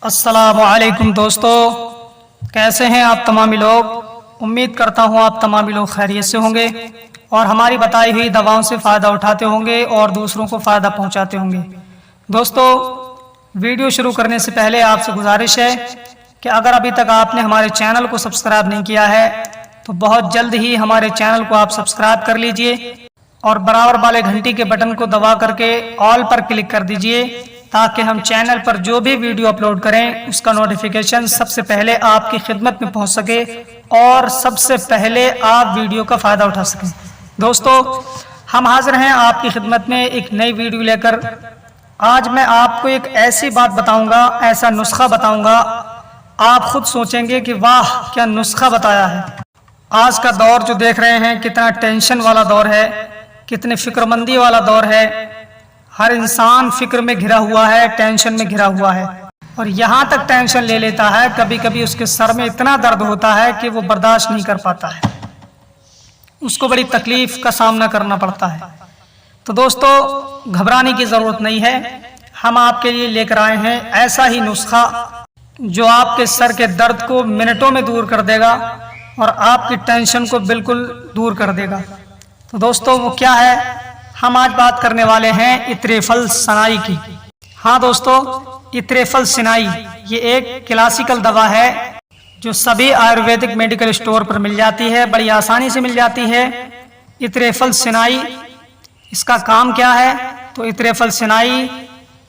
अस्सलामुअलैकुम दोस्तों, कैसे हैं आप तमामी लोग। उम्मीद करता हूं आप तमामी लोग खैरियत से होंगे और हमारी बताई हुई दवाओं से फ़ायदा उठाते होंगे और दूसरों को फ़ायदा पहुंचाते होंगे। दोस्तों, वीडियो शुरू करने से पहले आपसे गुजारिश है कि अगर अभी तक आपने हमारे चैनल को सब्सक्राइब नहीं किया है तो बहुत जल्द ही हमारे चैनल को आप सब्सक्राइब कर लीजिए और बराबर वाले घंटी के बटन को दबा करके ऑल पर क्लिक कर दीजिए ताकि हम चैनल पर जो भी वीडियो अपलोड करें उसका नोटिफिकेशन सबसे पहले आपकी खिदमत में पहुंच सके और सबसे पहले आप वीडियो का फ़ायदा उठा सकें। दोस्तों, हम हाजिर हैं आपकी खिदमत में एक नई वीडियो लेकर। आज मैं आपको एक ऐसी बात बताऊंगा, ऐसा नुस्खा बताऊंगा, आप खुद सोचेंगे कि वाह क्या नुस्खा बताया है। आज का दौर जो देख रहे हैं कितना टेंशन वाला दौर है, कितनी फिक्रमंदी वाला दौर है। हर इंसान फिक्र में घिरा हुआ है, टेंशन में घिरा हुआ है और यहाँ तक टेंशन ले लेता है, कभी कभी उसके सर में इतना दर्द होता है कि वो बर्दाश्त नहीं कर पाता है, उसको बड़ी तकलीफ का सामना करना पड़ता है। तो दोस्तों, घबराने की ज़रूरत नहीं है। हम आपके लिए लेकर आए हैं ऐसा ही नुस्खा जो आपके सर के दर्द को मिनटों में दूर कर देगा और आपकी टेंशन को बिल्कुल दूर कर देगा। तो दोस्तों, वो क्या है? हम आज बात करने वाले हैं इत्रेफल सनाई की। हाँ दोस्तों, इत्रेफल सनाई ये एक क्लासिकल दवा है जो सभी आयुर्वेदिक मेडिकल स्टोर पर मिल जाती है, बड़ी आसानी से मिल जाती है। इत्रेफल सनाई, इसका काम क्या है? तो इत्रेफल सनाई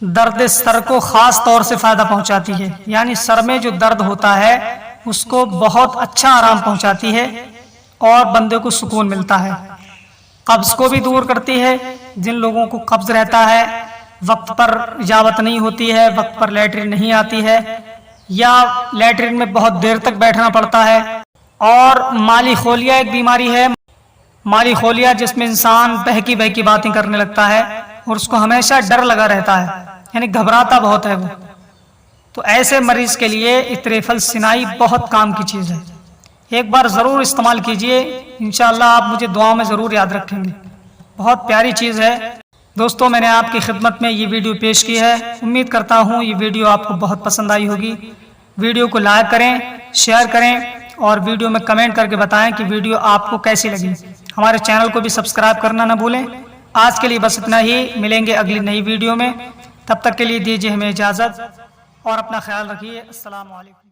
दर्द सर को ख़ास तौर से फ़ायदा पहुंचाती है, यानी सर में जो दर्द होता है उसको बहुत अच्छा आराम पहुंचाती है और बंदे को सुकून मिलता है। कब्ज़ को भी दूर करती है। जिन लोगों को कब्ज़ रहता है, वक्त पर इजाबत नहीं होती है, वक्त पर लैट्रिन नहीं आती है या लैट्रिन में बहुत देर तक बैठना पड़ता है, और माली खोलिया एक बीमारी है, माली खोलिया जिसमें इंसान बहकी बहकी बातें करने लगता है और उसको हमेशा डर लगा रहता है, यानी घबराता बहुत है वो। तो ऐसे मरीज़ के लिए इत्रेफल सनाई बहुत काम की चीज़ है। एक बार ज़रूर इस्तेमाल कीजिए, इंशाअल्लाह आप मुझे दुआओं में ज़रूर याद रखेंगे। बहुत प्यारी चीज़ है। दोस्तों, मैंने आपकी खिदमत में ये वीडियो पेश की है। उम्मीद करता हूँ ये वीडियो आपको बहुत पसंद आई होगी। वीडियो को लाइक करें, शेयर करें और वीडियो में कमेंट करके बताएं कि वीडियो आपको कैसी लगी। हमारे चैनल को भी सब्सक्राइब करना ना भूलें। आज के लिए बस इतना ही, मिलेंगे अगली नई वीडियो में। तब तक के लिए दीजिए हमें इजाज़त और अपना ख्याल रखिए। अस्सलाम वालेकुम।